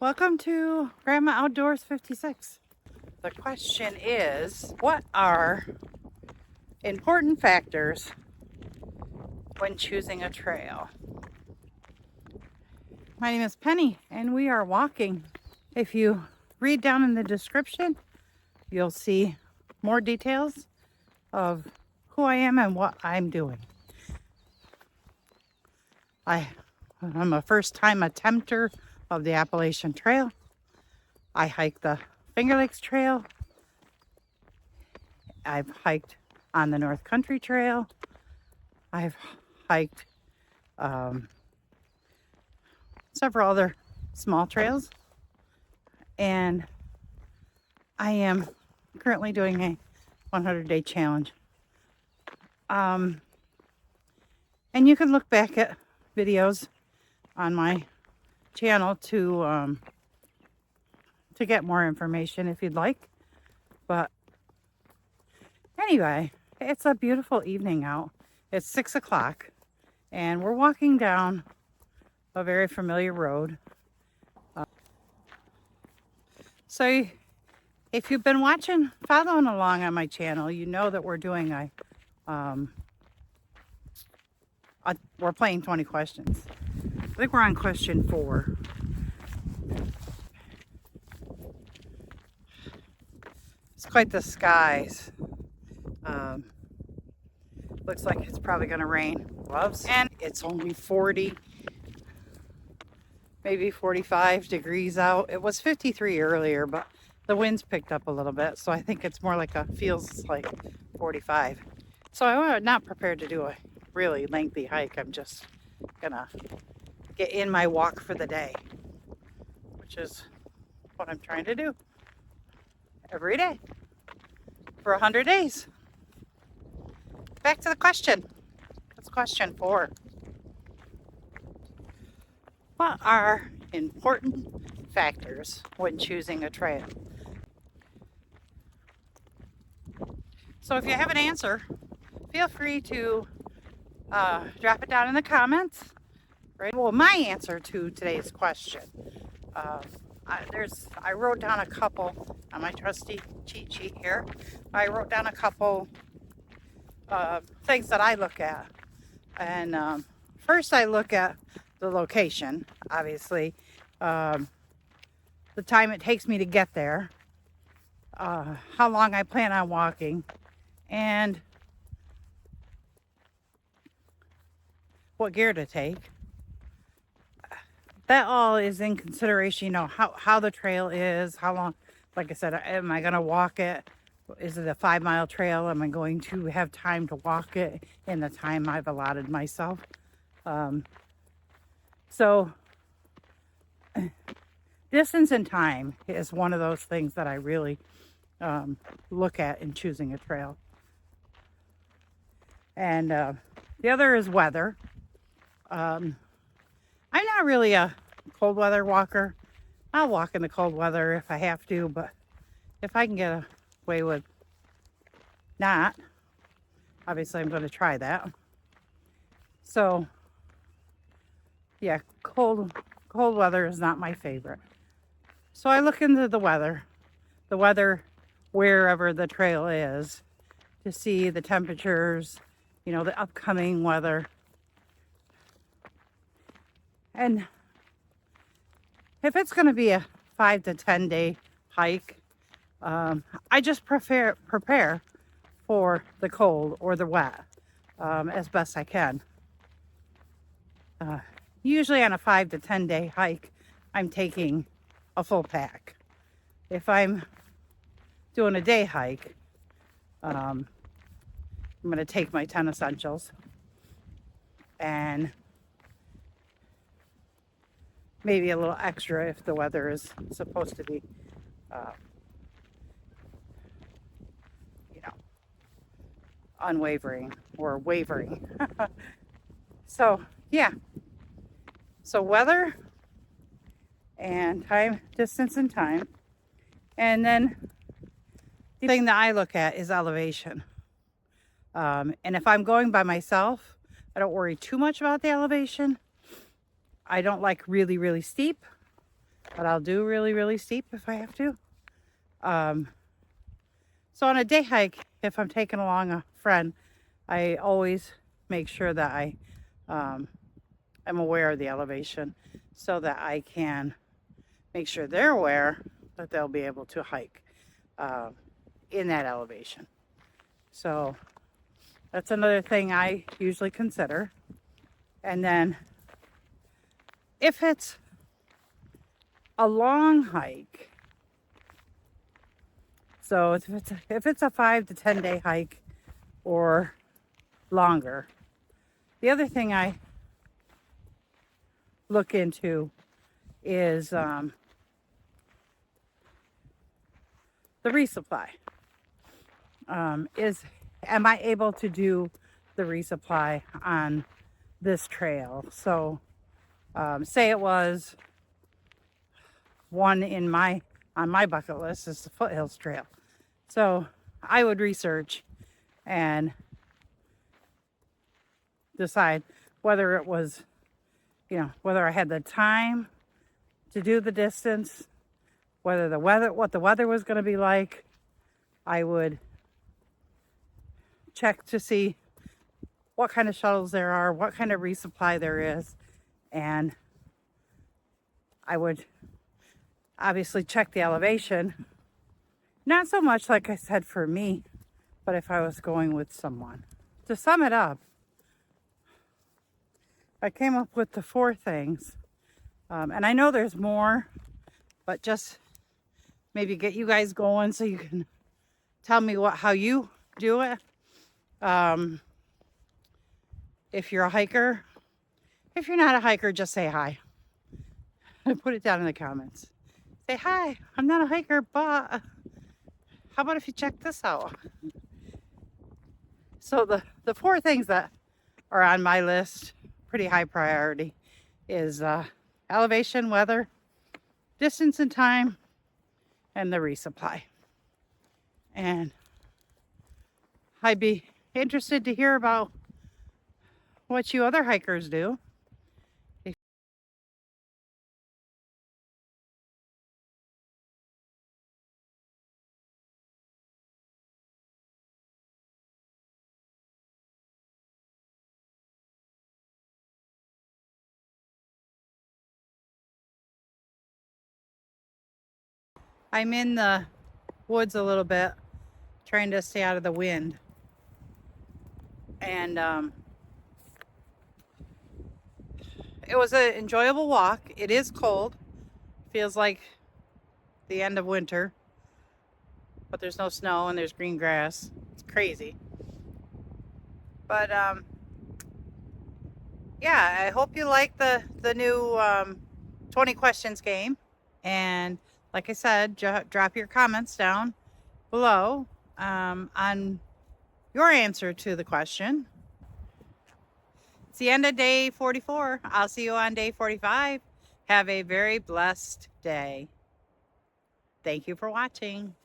Welcome to Grandma Outdoors 56. The question is, what are important factors when choosing a trail? My name is Penny and we are walking. If you read down in the description, you'll see more details of who I am and what I'm doing. I'm a first-time attempter of the Appalachian Trail. I hike the Finger Lakes Trail. I've hiked on the North Country Trail. I've hiked several other small trails. And I am currently doing a 100-day challenge. And you can look back at videos on my channel to get more information if you'd like. But anyway, it's a beautiful evening out. It's 6 o'clock and we're walking down a very familiar road. So if you've been following along on my channel, you know that we're doing we're playing 20 questions. I think we're on question 4. It's quite the skies. Looks like it's probably going to rain. Gloves. And it's only 40, maybe 45 degrees out. It was 53 earlier, but the winds picked up a little bit. So I think it's more like feels like 45. So I'm not prepared to do a really lengthy hike. I'm just gonna get in my walk for the day, which is what I'm trying to do every day for 100 days. Back to the question. That's question 4. What are important factors when choosing a trail? So if you have an answer, feel free to drop it down in the comments. Right. Well, my answer to today's question, I wrote down a couple on my trusty cheat sheet here. I wrote down a couple things that I look at, and first I look at the location. Obviously, the time it takes me to get there, how long I plan on walking, and what gear to take. That all is in consideration, how the trail is, how long, like I said, am I going to walk it? Is it a 5-mile trail? Am I going to have time to walk it in the time I've allotted myself? So distance and time is one of those things that I really look at in choosing a trail. And the other is weather. I'm not really a cold weather walker. I'll walk in the cold weather if I have to, but if I can get away with not, obviously I'm going to try that. So yeah, cold weather is not my favorite. So I look into the weather wherever the trail is, to see the temperatures, the upcoming weather. And if it's going to be a 5 to 10 day hike, I just prepare for the cold or the wet as best I can. Usually on a 5 to 10 day hike, I'm taking a full pack. If I'm doing a day hike, I'm going to take my 10 essentials and maybe a little extra if the weather is supposed to be, unwavering or wavering. So, yeah. So weather and time, distance and time. And then the thing that I look at is elevation. And if I'm going by myself, I don't worry too much about the elevation. I don't like really, really steep. but I'll do really, really steep if I have to. So on a day hike, if I'm taking along a friend, I always make sure that I am aware of the elevation so that I can make sure they're aware that they'll be able to hike in that elevation. So that's another thing I usually consider. And then if it's a long hike, so if it's a 5 to 10 day hike or longer, the other thing I look into is the resupply. Am I able to do the resupply on this trail? So say it was one on my bucket list is the Foothills Trail. So I would research and decide whether it was, whether I had the time to do the distance, what the weather was going to be like. I would check to see what kind of shuttles there are, what kind of resupply there is, and I would obviously check the elevation. Not so much, like I said, for me, but if I was going with someone. To sum it up, I came up with the 4 things, and I know there's more, but just maybe get you guys going so you can tell me how you do it. If you're a hiker, if you're not a hiker, just say hi. Put it down in the comments. Say, hi, I'm not a hiker, but how about if you check this out? So the 4 things that are on my list, pretty high priority, is elevation, weather, distance and time, and the resupply. And I'd be interested to hear about what you other hikers do. I'm in the woods a little bit, trying to stay out of the wind. And it was an enjoyable walk. It is cold. Feels like the end of winter. But there's no snow and there's green grass. It's crazy. But yeah, I hope you like the new 20 questions game. And like I said, drop your comments down below on your answer to the question. It's the end of day 44. I'll see you on day 45. Have a very blessed day. Thank you for watching.